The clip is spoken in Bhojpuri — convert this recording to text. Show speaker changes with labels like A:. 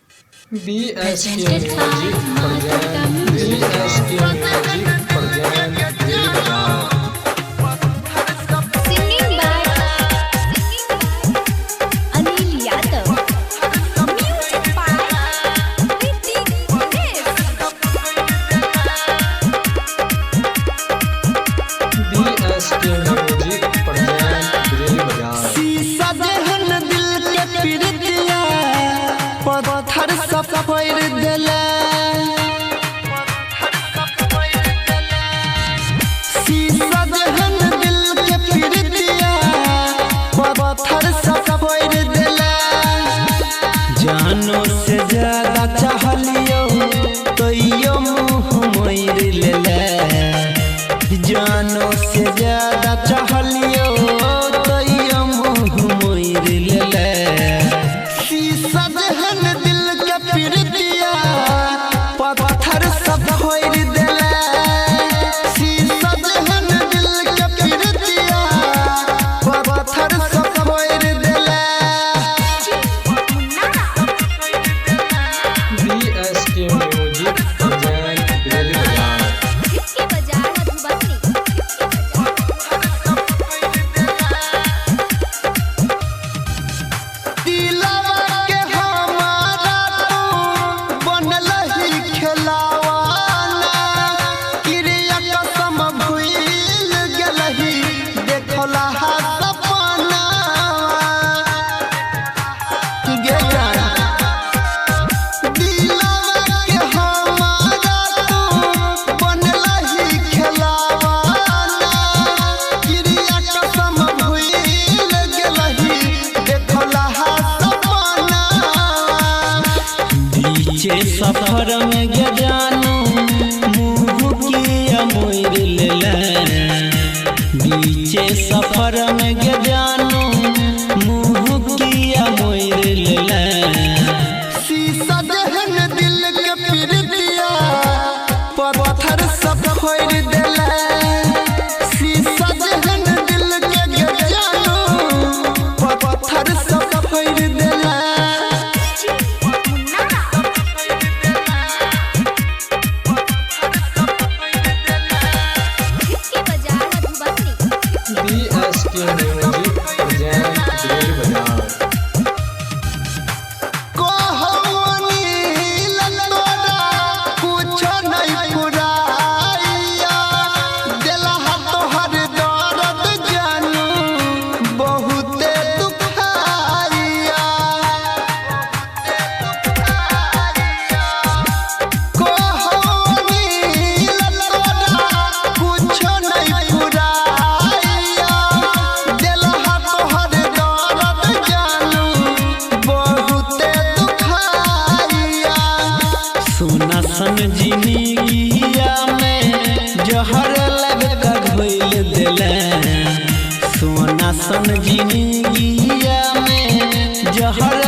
A: Presented by Madhuka Music. Singing by Anil Yadav. Music by Ritik Des.
B: शीशा जहन दिल के पिरतिया पत्थर सब फोड़ देला। शीशा जहन दिल के पिरतिया पत्थर सब फोड़ देला। जानो से ज्यादा चाहलियो तो यो मुँह मोड़ लेला। जानो से ज्यादा चाहलियो तो यो मुँह मोड़ लेला। शीशा जहन दिल के पिरतिया पत्थर सब फोड़ देला। शीशा जहन दिल के पिरतिया पत्थर सब फोड़ देला।
A: इसके बाजार मधुबनी।
B: दिलवा के हमारा तू बनल ही खेलावाना। क्रिया कसम भूल गेलही देखला हा सपना। गे जान दिलवा के हमारा तू बनल ही खेलावाना। क्रिया कसम भूल गेलही देखला हा सपना। बीचे सफर में गे जानू मुँह किया मोड़ लेला। बीचे सफर में गे जानू मुँह किया मोड़ लेला। शीशा जहन दिल के पिरतिया पत्थर सब फोड़ देला। शीशा जहन दिल के गे जानू पत्थर सब फोड़ देला।
A: इसके बाजार मधुबनी। कुछो नहीं पुराइया दिला तोहर दर्द जानू बहुते दुखाइया। कुछो नहीं पुराइया दिला तोहर दर्द जानू बहुते दुखाइया। सोना सन जिंदगिया में जहर लगा घोल देला। सोना सन जिंदगिया में जहर